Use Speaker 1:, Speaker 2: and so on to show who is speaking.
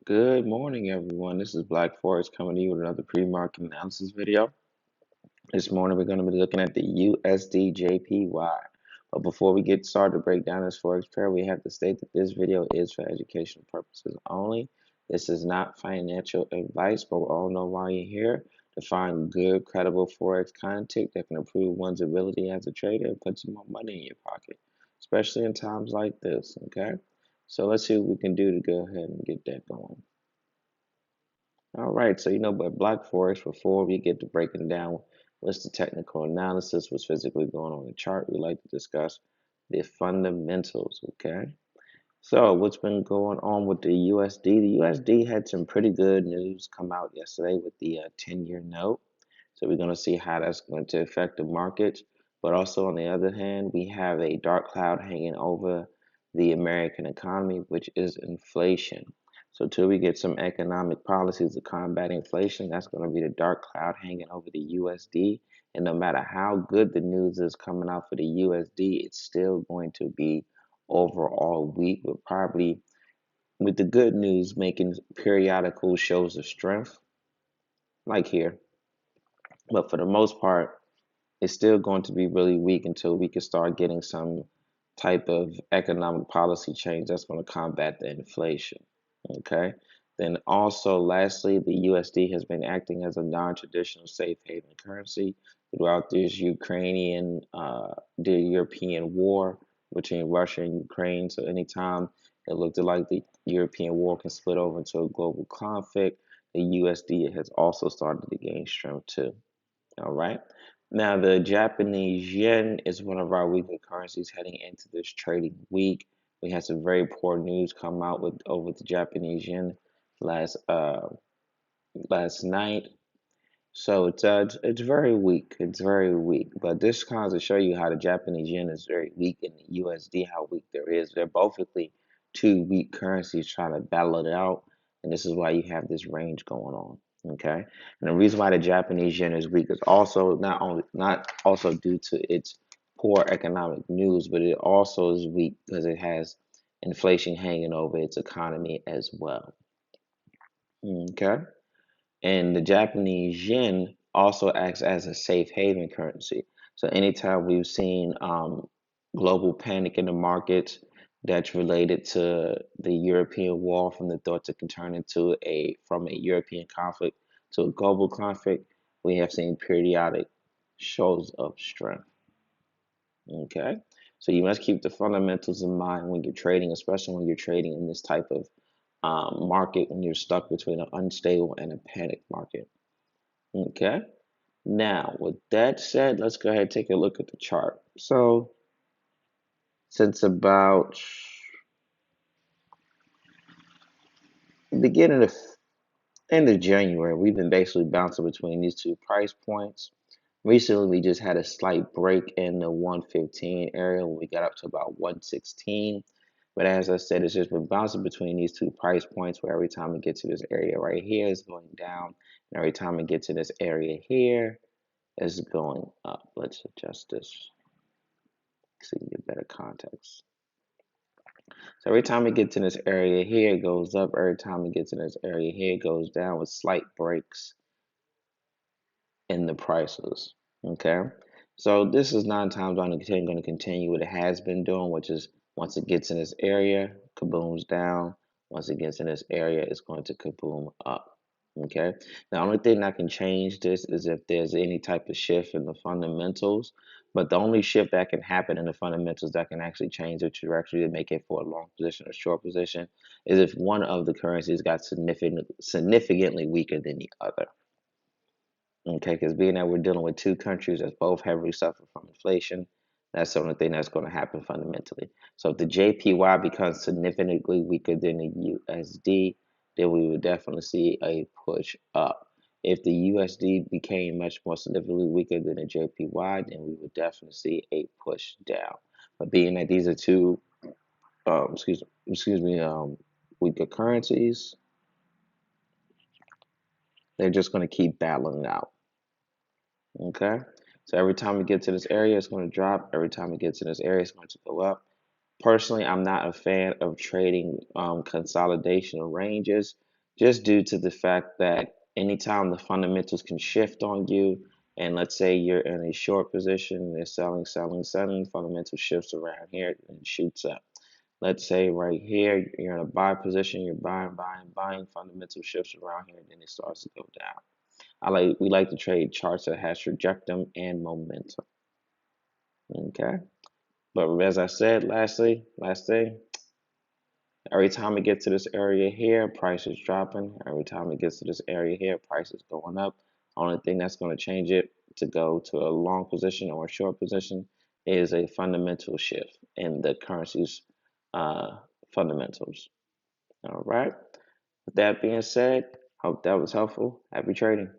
Speaker 1: Good morning, everyone. This is Black Forex coming to you with another pre-market analysis video. This morning, we're going to be looking at the USDJPY. But before we get started to break down this Forex pair, we have to state that this video is for educational purposes only. This is not financial advice, but we all know why you're here to find good, credible Forex content that can improve one's ability as a trader and put some more money in your pocket, especially in times like this, okay? So let's see what we can do to go ahead and get that going. All right, so but Black Forex, before we get to breaking down what's the technical analysis, what's physically going on the chart, we like to discuss the fundamentals, okay? So what's been going on with the USD? The USD had some pretty good news come out yesterday with the 10-year note. So we're going to see how that's going to affect the markets. But also on the other hand, we have a dark cloud hanging over the American economy, which is inflation. So till we get some economic policies to combat inflation, that's going to be the dark cloud hanging over the USD. And no matter how good the news is coming out for the USD, it's still going to be overall weak, but probably with the good news making periodical shows of strength, like here. But for the most part, it's still going to be really weak until we can start getting some type of economic policy change that's going to combat the inflation. Okay. Then also, lastly, the USD has been acting as a non-traditional safe haven currency throughout this the European war between Russia and Ukraine. So anytime it looked like the European war can split over into a global conflict, the USD has also started to gain strength too. All right. Now, the Japanese yen is one of our weaker currencies heading into this trading week. We had some very poor news come out with over the Japanese yen last last night. So it's very weak. It's very weak. But this kind of show you how the Japanese yen is very weak and the USD how weak there is. They're both really two weak currencies trying to battle it out, and this is why you have this range going on. Okay, and the reason why the Japanese yen is weak is also not also due to its poor economic news, but it also is weak because it has inflation hanging over its economy as well. Okay. And the Japanese yen also acts as a safe haven currency. So anytime we've seen global panic in the markets that's related to the European war, from the thoughts it can turn into from a European conflict to a global conflict, we have seen periodic shows of strength. Okay, so you must keep the fundamentals in mind when you're trading, especially when you're trading in this type of market when you're stuck between an unstable and a panic market. Okay. Now, with that said, let's go ahead and take a look at the chart. So, since about the beginning of end of January, we've been basically bouncing between these two price points. Recently, we just had a slight break in the 115 area when we got up to about 116. But as I said, it's just been bouncing between these two price points where every time we get to this area right here, it's going down. And every time we get to this area here, it's going up. Let's adjust this so you get better context. So every time it gets in this area here, it goes up. Every time it gets in this area here, it goes down with slight breaks in the prices. Okay. So this is 9 times on the 10 going to continue what it has been doing, which is once it gets in this area, kabooms down. Once it gets in this area, it's going to kaboom up. Okay. The only thing that can change this is if there's any type of shift in the fundamentals. But the only shift that can happen in the fundamentals that can actually change the trajectory to make it for a long position or short position is if one of the currencies got significantly weaker than the other. Okay, because being that we're dealing with two countries that both heavily suffer from inflation, that's the only thing that's going to happen fundamentally. So if the JPY becomes significantly weaker than the USD, then we would definitely see a push up. If the USD became much more significantly weaker than the JPY, then we would definitely see a push down. But being that these are two, excuse me, weaker currencies, they're just going to keep battling out. Okay, so every time we get to this area, it's going to drop. Every time it gets to this area, it's going to go up. Personally, I'm not a fan of trading consolidation ranges just due to the fact that anytime the fundamentals can shift on you, and let's say you're in a short position, they're selling, fundamental shifts around here and shoots up. Let's say right here, you're in a buy position, you're buying, fundamental shifts around here, and then it starts to go down. We like to trade charts that has trajectory and momentum. Okay. But as I said, last thing, every time it gets to this area here, price is dropping. Every time it gets to this area here, price is going up. Only thing that's going to change it to go to a long position or a short position is a fundamental shift in the currency's fundamentals. All right. With that being said, hope that was helpful. Happy trading.